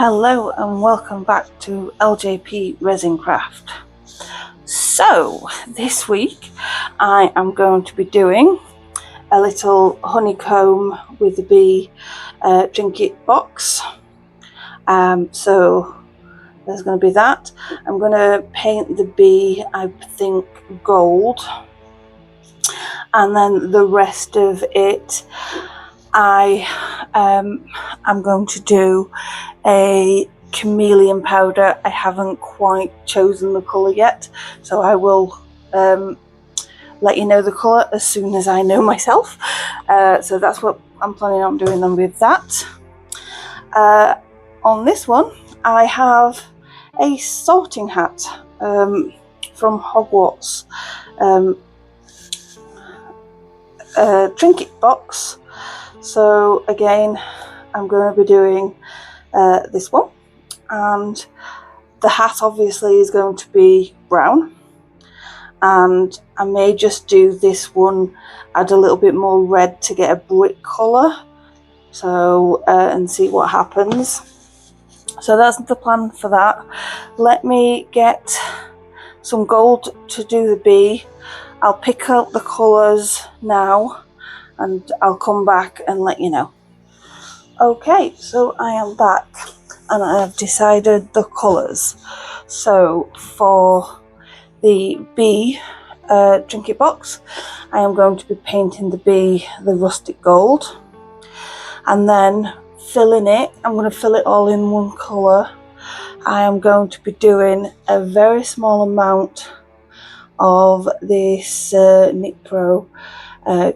Hello and welcome back to LJP Resin Craft. So this week I am going to be doing a little honeycomb with the bee trinket box. So there's going to be that. I'm going to paint the bee, I think, gold, and then the rest of it I'm going to do a chameleon powder. I haven't quite chosen the colour yet, so I will let you know the colour as soon as I know myself. So that's what I'm planning on doing then with that. On this one I have a sorting hat from Hogwarts, a trinket box. So again, I'm going to be doing this one, and the hat obviously is going to be brown, and I may just do this one, add a little bit more red to get a brick colour, so and see what happens. So that's the plan for that. Let me get some gold to do the bee. I'll pick out the colours now and I'll come back and let you know. Okay, so I am back and I have decided the colours. So for the bee trinket box, I am going to be painting the bee the rustic gold, and then filling it, I'm going to fill it all in one colour. I am going to be doing a very small amount of this Nick Pro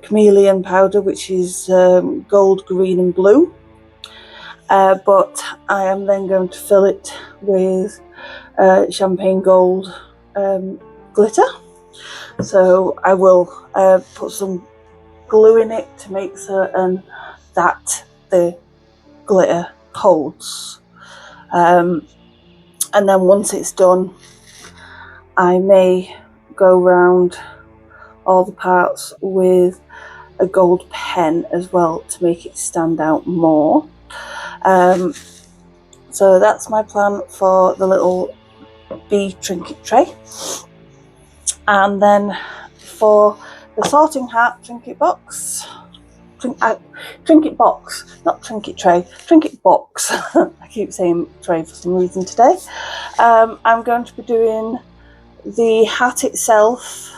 chameleon powder, which is gold, green and blue, but I am then going to fill it with champagne gold glitter. So I will put some glue in it to make certain that the glitter holds, and then once it's done I may go round all the parts with a gold pen as well to make it stand out more. So that's my plan for the little bee trinket tray. And then for the sorting hat trinket box, trinket box, not trinket tray, trinket box. I keep saying tray for some reason today. I'm going to be doing the hat itself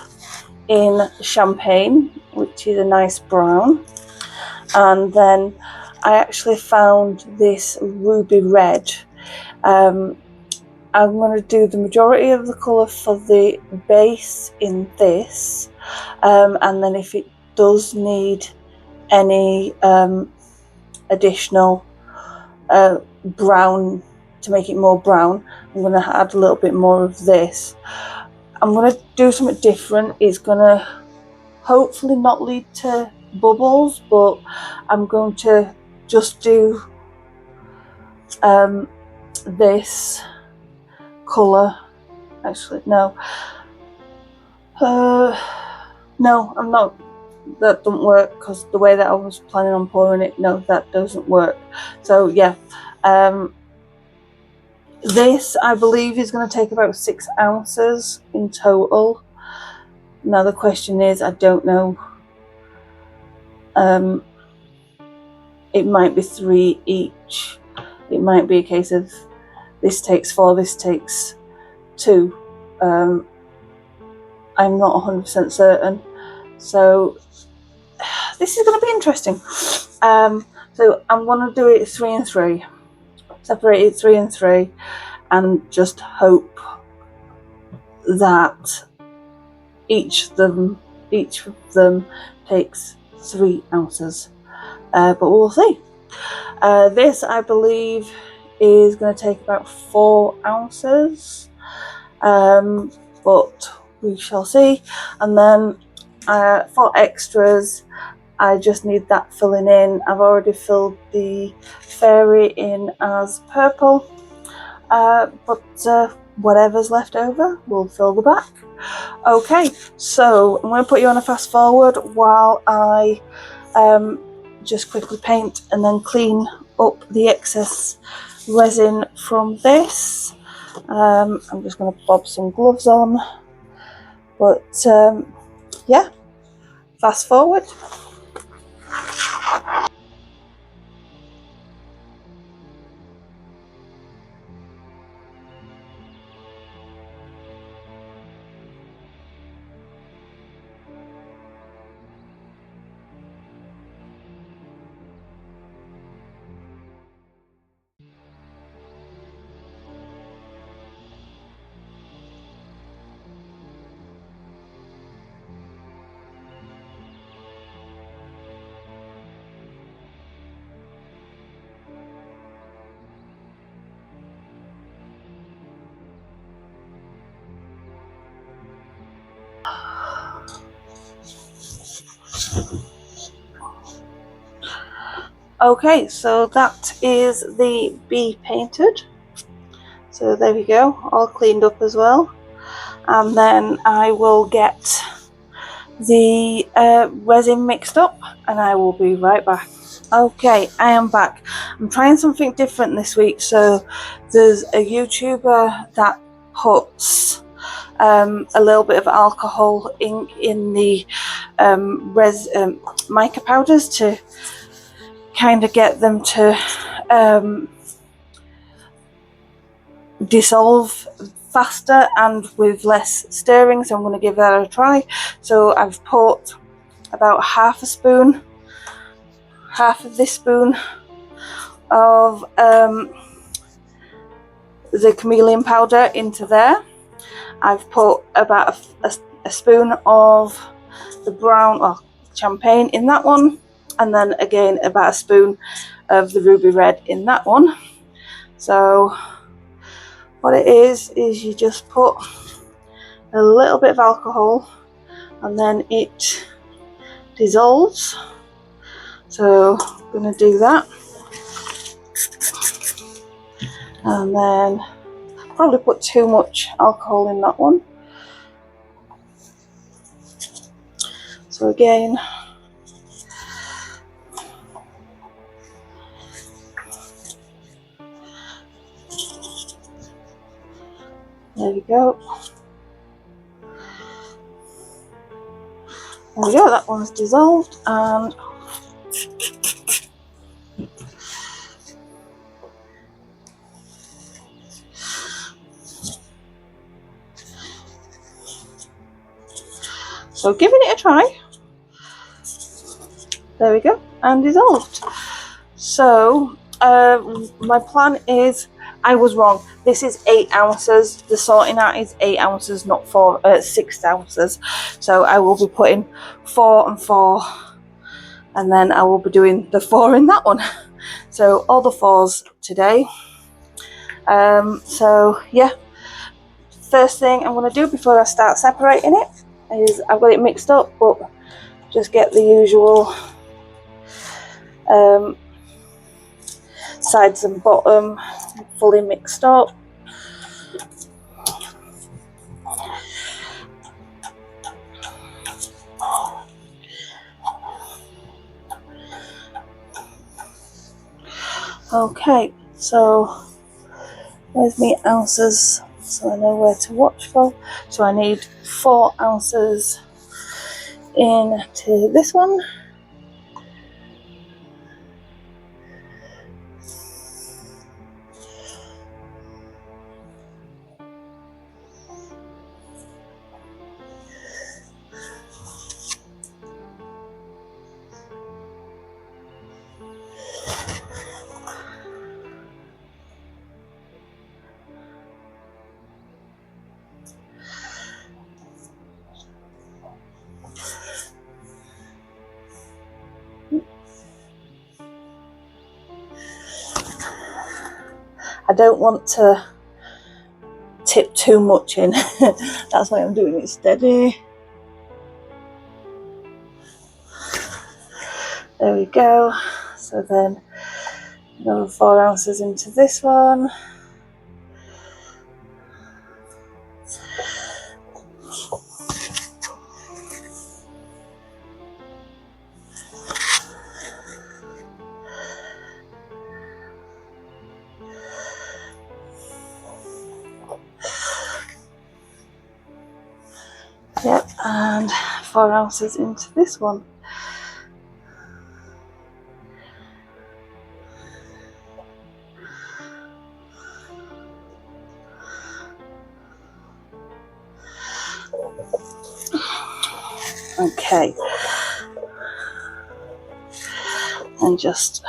in champagne, which is a nice brown, and then I actually found this ruby red. I'm going to do the majority of the colour for the base in this, and then if it does need any additional brown to make it more brown, I'm going to add a little bit more of this. I'm going to do something different. It's going to hopefully not lead to bubbles, but I'm going to just do this colour. Actually, no, I'm not. That doesn't work because the way that I was planning on pouring it, no, that doesn't work. So yeah, this I believe is going to take about 6 ounces in total. Now the question is, I don't know, it might be 3 each. It might be a case of this takes 4, this takes 2. I'm not 100% certain, so this is going to be interesting. So I'm going to do it 3 and 3. Separate it 3 and 3, and just hope that each of them takes 3 ounces, but we'll see. This I believe is going to take about 4 ounces, but we shall see. And then for extras, I just need that filling in. I've already filled the fairy in as purple, but whatever's left over, we'll fill the back. Okay, so I'm going to put you on a fast forward while I just quickly paint and then clean up the excess resin from this. I'm just going to bob some gloves on, but yeah, fast forward. Okay, so that is the bee painted. So there we go, all cleaned up as well. And then I will get the resin mixed up and I will be right back. Okay, I am back. I'm trying something different this week. So there's a YouTuber that puts a little bit of alcohol ink in the mica powders to kind of get them to dissolve faster and with less stirring, so I'm going to give that a try. So I've put about half of this spoon of the chameleon powder into there. I've put about a spoon of the brown champagne in that one, and then again about a spoon of the ruby red in that one. So what it is you just put a little bit of alcohol and then it dissolves. So I'm going to do that, and then probably put too much alcohol in that one. So again, there we go. There we go, that one's dissolved, and so giving it a try. There we go, and dissolved. So my plan is, I was wrong. This is 8 ounces. The sorting out is 8 ounces, not 6 ounces. So I will be putting 4 and 4, and then I will be doing the 4 in that one. So all the 4s today. So yeah, first thing I'm going to do before I start separating it is, I've got it mixed up, but just get the usual sides and bottom fully mixed up. Okay, so there's my ounces, so I know where to watch for. So I need 4 ounces into this one. I don't want to tip too much in. That's why I'm doing it steady. There we go. So then another 4 ounces into this one. and 4 ounces into this one. Okay, and just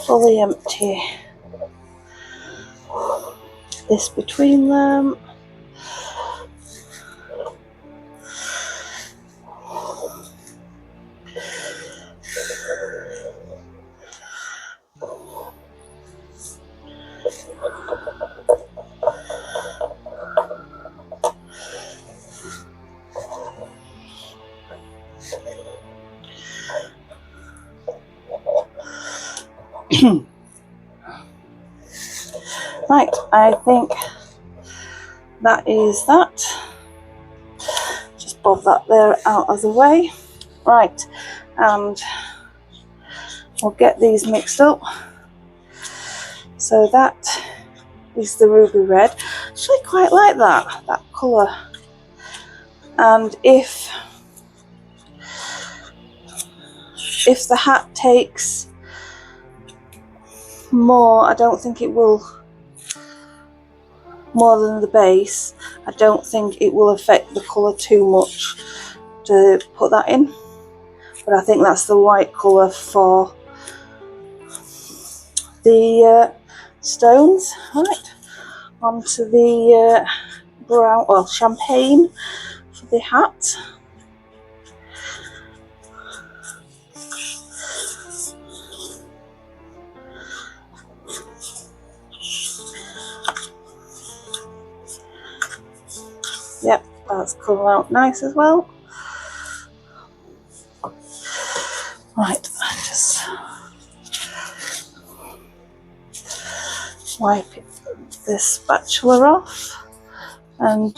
fully empty this between them. Right, I think that is that. Just bob that there out of the way. Right, and we'll get these mixed up. So that is the ruby red. I actually quite like that colour. And if the hat takes more, I don't think it will, more than the base, I don't think it will affect the colour too much to put that in. But I think that's the right colour for the stones. Right, onto the brown, well, champagne for the hat. Yep, that's coming out nice as well. Right, I just wipe this spatula off, and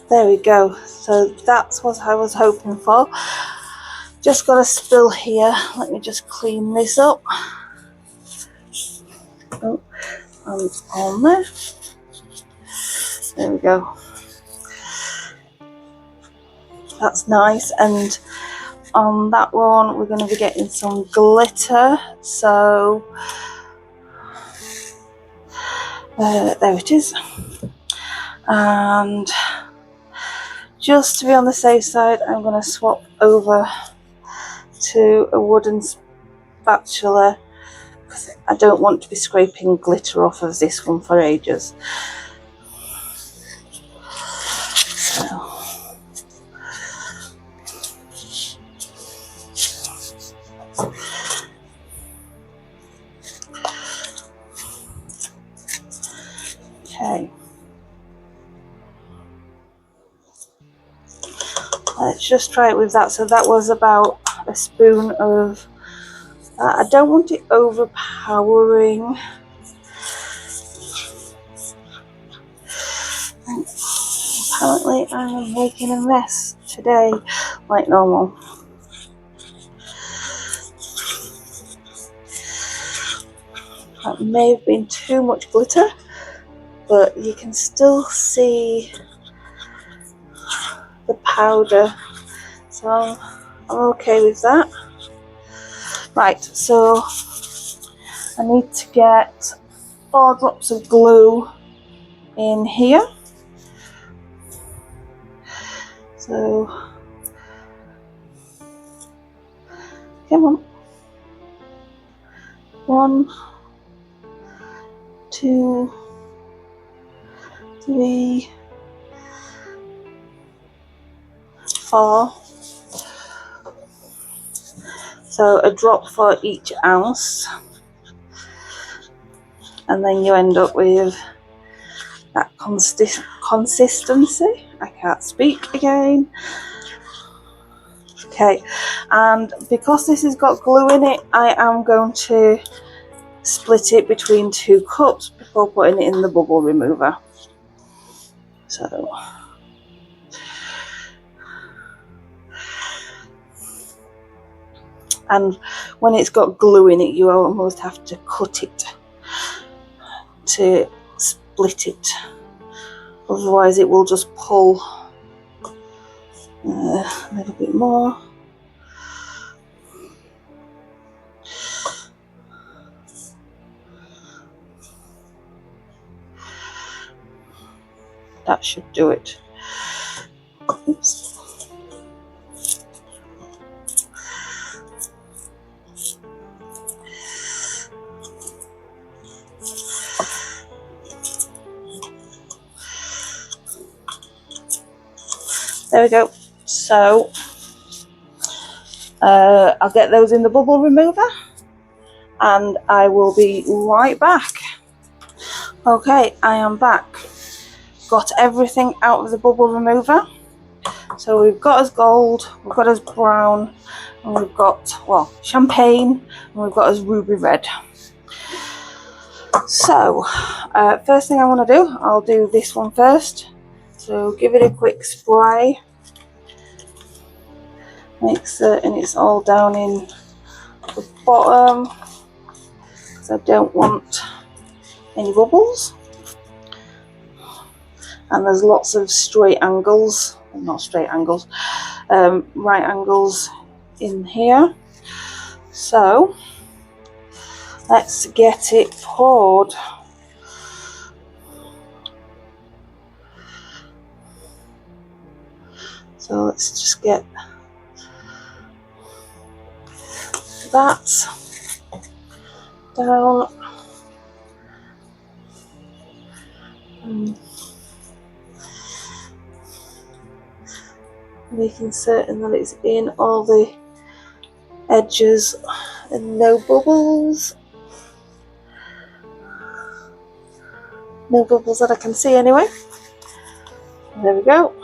there we go. So that's what I was hoping for. Just got a spill here. Let me just clean this up. Oh, and on there. There we go. That's nice. And on that one, we're going to be getting some glitter. So there it is. And just to be on the safe side, I'm going to swap over to a wooden spatula because I don't want to be scraping glitter off of this one for ages. So. Okay. Let's just try it with that. So that was about a spoon of I don't want it overpowering. Apparently I am making a mess today like normal. That may have been too much glitter, but you can still see the powder, so I'm okay with that. Right, so I need to get 4 drops of glue in here. So come on. 1, 2, 3, 4. So a drop for each ounce, and then you end up with that consistency. I can't speak again. Okay, and because this has got glue in it, I am going to split it between 2 cups before putting it in the bubble remover. So and when it's got glue in it, you almost have to cut it to split it, otherwise it will just pull. A little bit more. That should do it. Oops. There we go. So I'll get those in the bubble remover and I will be right back. Okay, I am back. Got everything out of the bubble remover. So we've got as gold, we've got as brown, and we've got, well, champagne, and we've got as ruby red. So first thing I want to do, I'll do this one first. So give it a quick spray. Make certain it's all down in the bottom, because I don't want any bubbles. And there's lots of straight angles, well, not straight angles, right angles in here. So let's get it poured. So let's just get that down. Making certain that it's in all the edges and no bubbles. No bubbles that I can see anyway. There we go.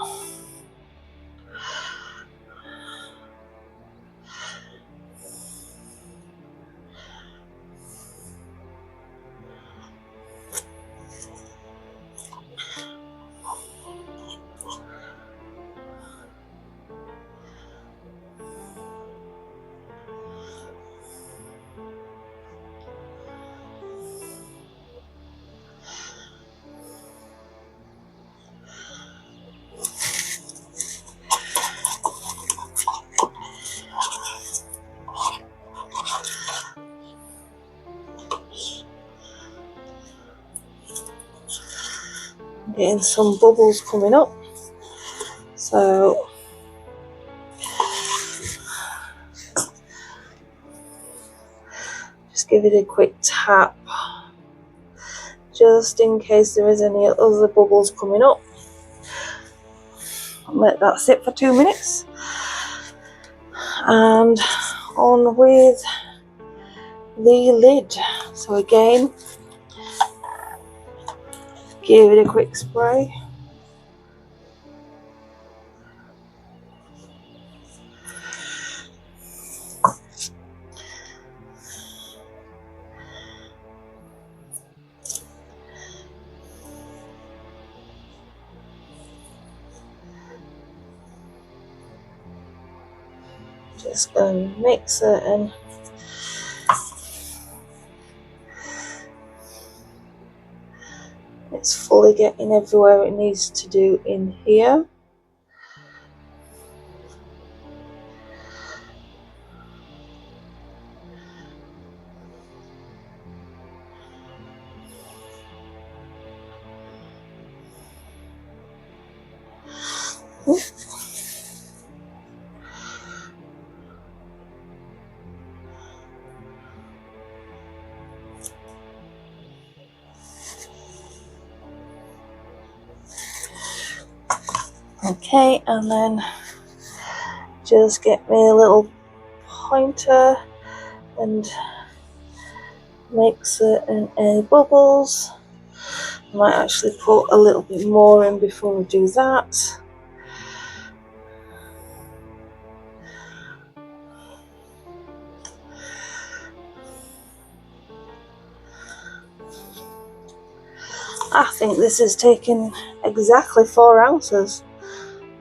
Getting some bubbles coming up, so just give it a quick tap just in case there is any other bubbles coming up. Let that sit for 2 minutes and on with the lid. So again, give it a quick spray. Just going to make certain it's fully getting everywhere it needs to do in here. Okay, and then just get me a little pointer and make certain any bubbles. I might actually put a little bit more in before we do that. I think this is taking exactly 4 ounces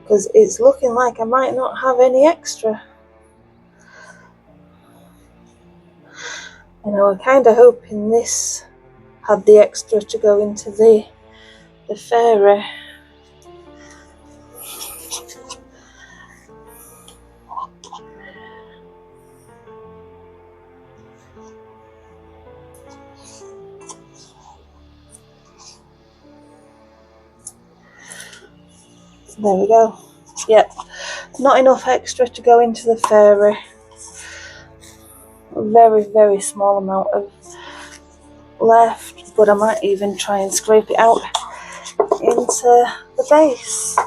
because it's looking like I might not have any extra. You know, I'm kind of hoping this had the extra to go into the fairy. There we go. Yep, not enough extra to go into the fairy. A very, very small amount of left, but I might even try and scrape it out into the base.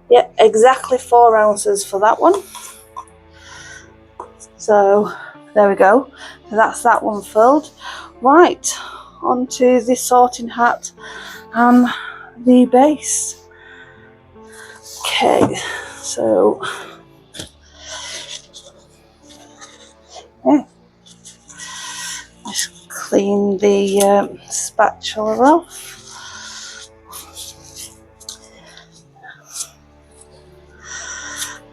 Yep, exactly 4 ounces for that one. So there we go. So that's that one filled. Right, onto the sorting hat and the base. Okay, so yeah, just clean the spatula off.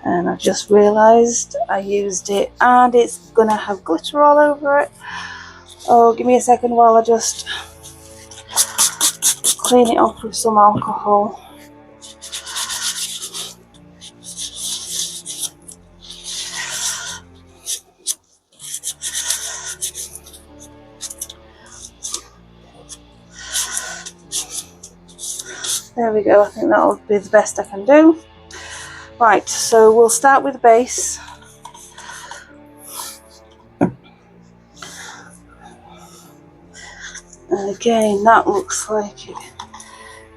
And I've just realised I used it and it's gonna have glitter all over it. Oh, give me a second while I just clean it off with some alcohol. There we go, I think that'll be the best I can do. Right, so we'll start with the base. And again, that looks like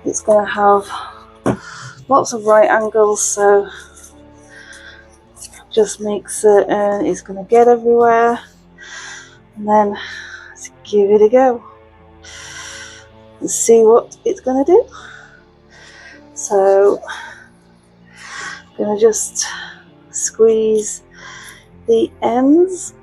it's going to have lots of right angles, so just make certain it's going to get everywhere. And then let's give it a go and see what it's going to do. So I'm going to just squeeze the ends.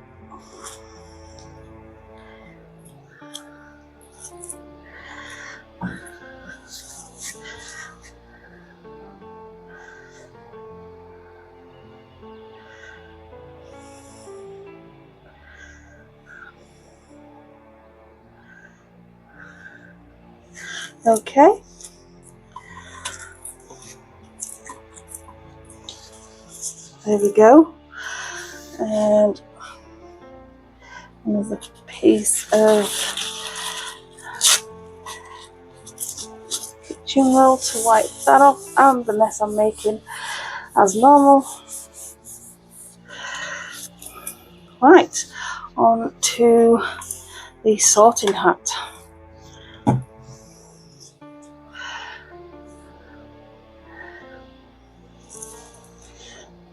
Okay. There we go. And another piece of kitchen roll to wipe that off and the mess I'm making as normal. Right, on to the sorting hat.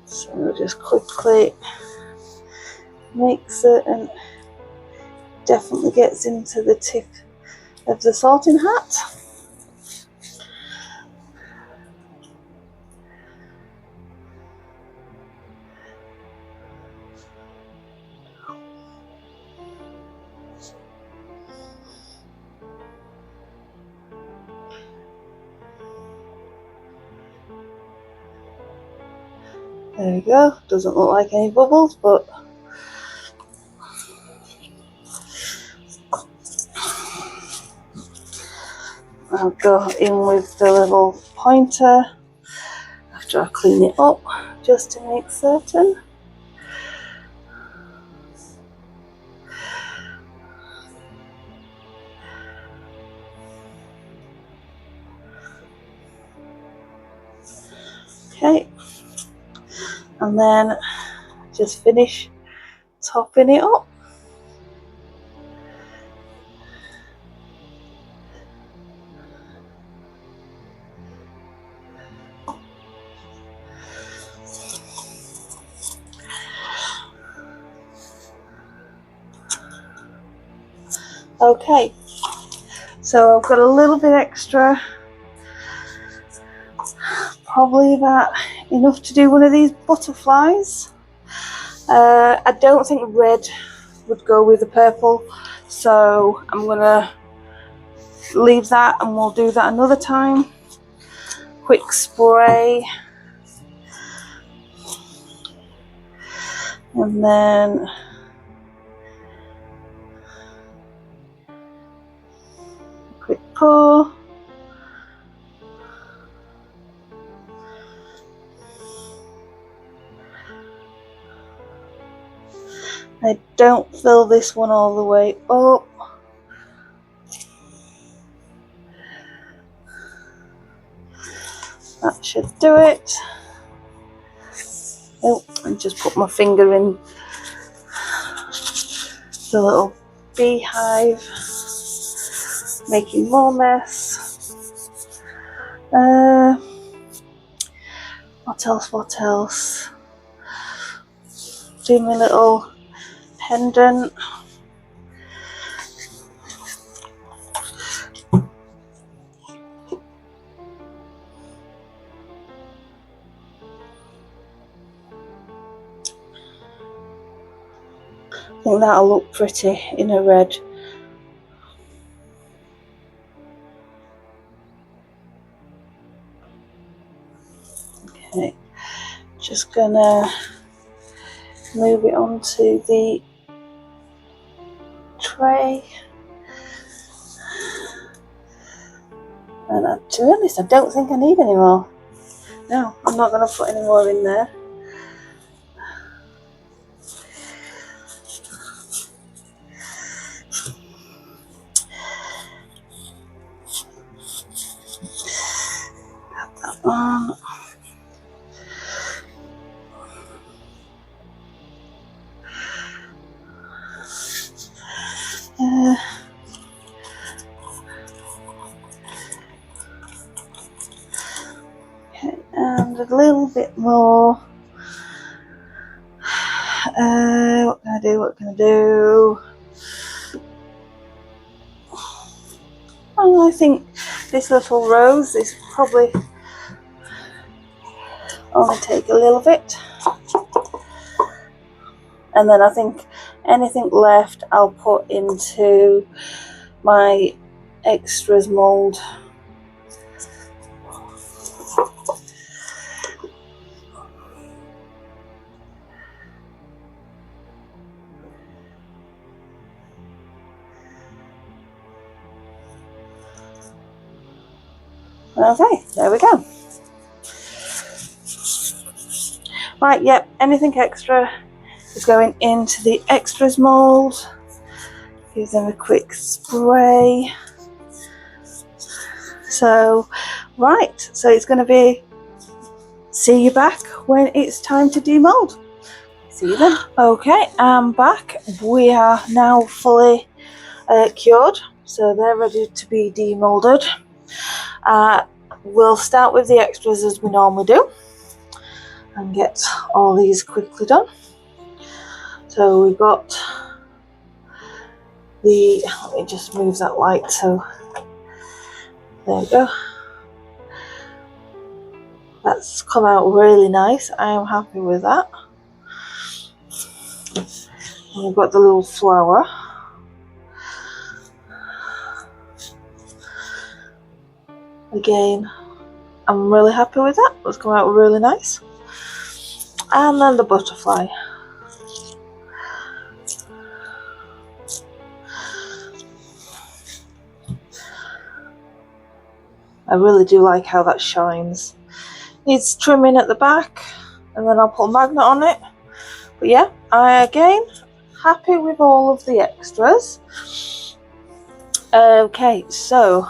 So we'll just quickly make certain definitely gets into the tip of the sorting hat. There we go, doesn't look like any bubbles, but I'll go in with the little pointer after I clean it up, just to make certain. Okay, and then just finish topping it up. Okay, so I've got a little bit extra, probably about enough to do one of these butterflies. I don't think red would go with the purple, so I'm gonna leave that and we'll do that another time. Quick spray, and then quick pour. I don't fill this one all the way up. That should do it. Oh, I just put my finger in the little beehive, making more mess. What else? Do my little pendant. I think that'll look pretty in a red. Okay, just gonna move it onto the tray. And to be honest, I don't think I need any more. No, I'm not going to put any more in there. Got that one. Okay, and a little bit more. What can I do? Oh, I think this little rose is probably only take a little bit. And then I think anything left I'll put into my extras mould. Okay, there we go. Right, yep, anything extra is going into the extras mould. Give them a quick spray. So, right, so it's going to be, see you back when it's time to demould. See you then. Okay, I'm back. We are now fully cured, so they're ready to be demoulded. We'll start with the extras as we normally do and get all these quickly done. So we've got the, let me just move that light, so there we go. That's come out really nice. I am happy with that. And we've got the little flower. Again, I'm really happy with that. It's come out really nice. And then the butterfly. I really do like how that shines. Needs trimming at the back, and then I'll put a magnet on it. But yeah, I again happy with all of the extras. Okay, so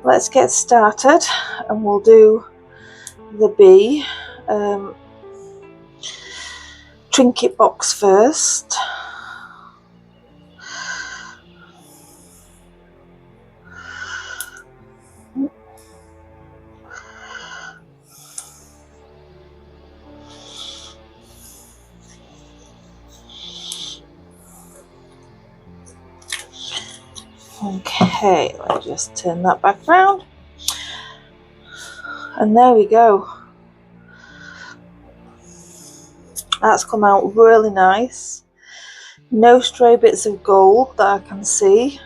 let's get started, and we'll do the bee trinket box first. Okay, let me just turn that back round. And there we go. That's come out really nice. No stray bits of gold that I can see.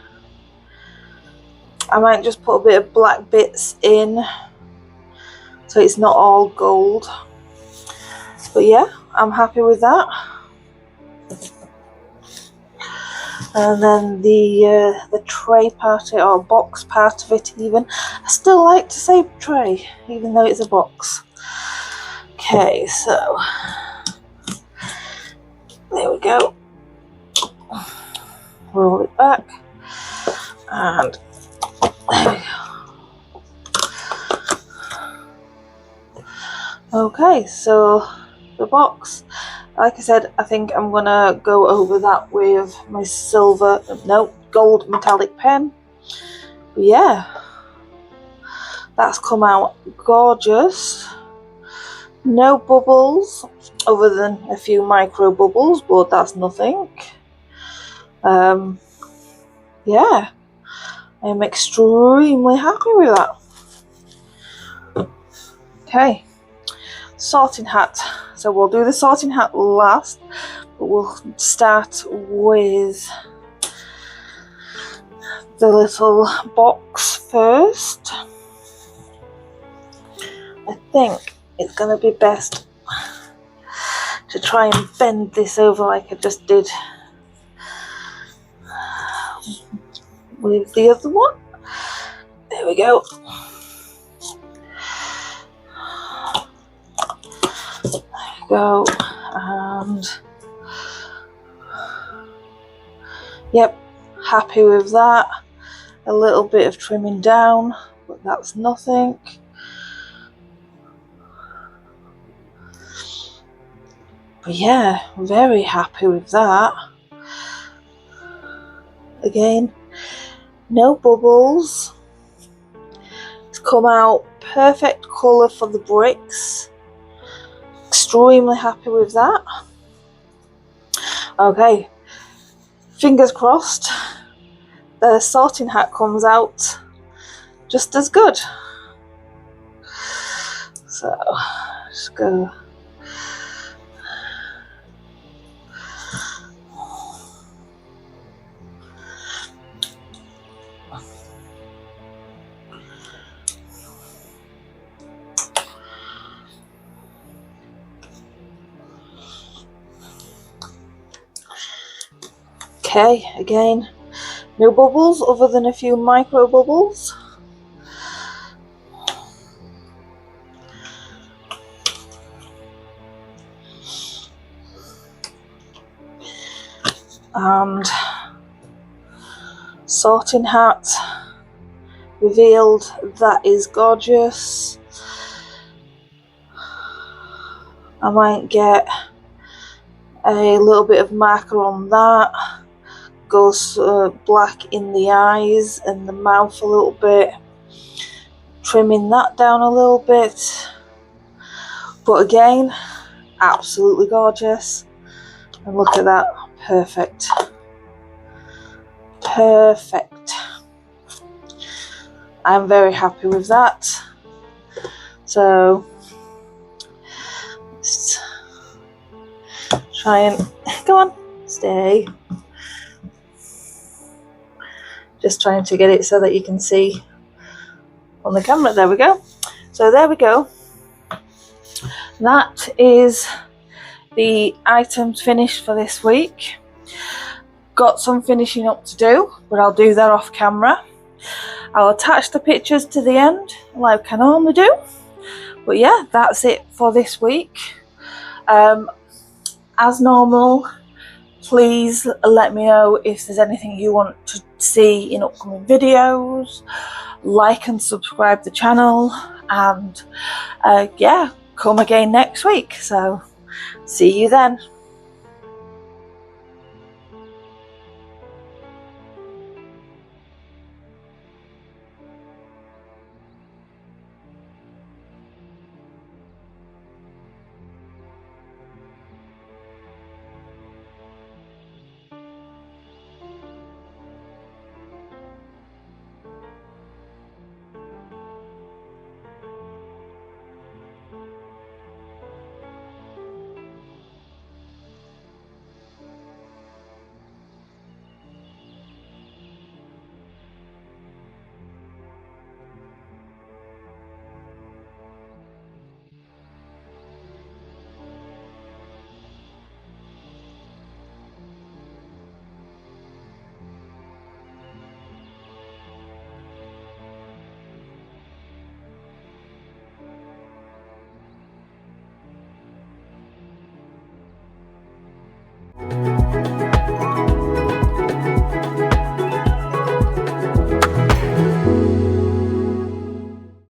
I might just put a bit of black bits in so it's not all gold. But yeah, I'm happy with that. And then the tray part, or box part of it even. I still like to say tray, even though it's a box. Okay, so there we go. Roll it back. And there we go. Okay, so the box. Like I said, I think I'm gonna go over that with my gold metallic pen. But yeah, that's come out gorgeous. No bubbles, other than a few micro bubbles, but that's nothing. Yeah, I'm extremely happy with that. Okay, sorting hat. So we'll do the sorting hat last, but we'll start with the little box first. I think it's going to be best to try and bend this over like I just did with the other one. There we go. Go, and yep, happy with that. A little bit of trimming down, but that's nothing. But yeah, very happy with that. Again, no bubbles. It's come out perfect colour for the bricks. Extremely happy with that. Okay, fingers crossed the sorting hat comes out just as good. So just go. Okay, again, no bubbles other than a few micro bubbles. And sorting hat revealed. That is gorgeous. I might get a little bit of marker on that. Goes black in the eyes and the mouth a little bit, trimming that down a little bit. But again, absolutely gorgeous. And look at that, perfect. Perfect. I'm very happy with that. So let's try and go on, stay. Just trying to get it so that you can see on the camera. There we go. So there we go. That is the items finished for this week. Got some finishing up to do, but I'll do that off camera. I'll attach the pictures to the end like I normally do. But yeah, that's it for this week. As normal, please let me know if there's anything you want to see in upcoming videos. Like and subscribe to the channel, and yeah, come again next week. So see you then.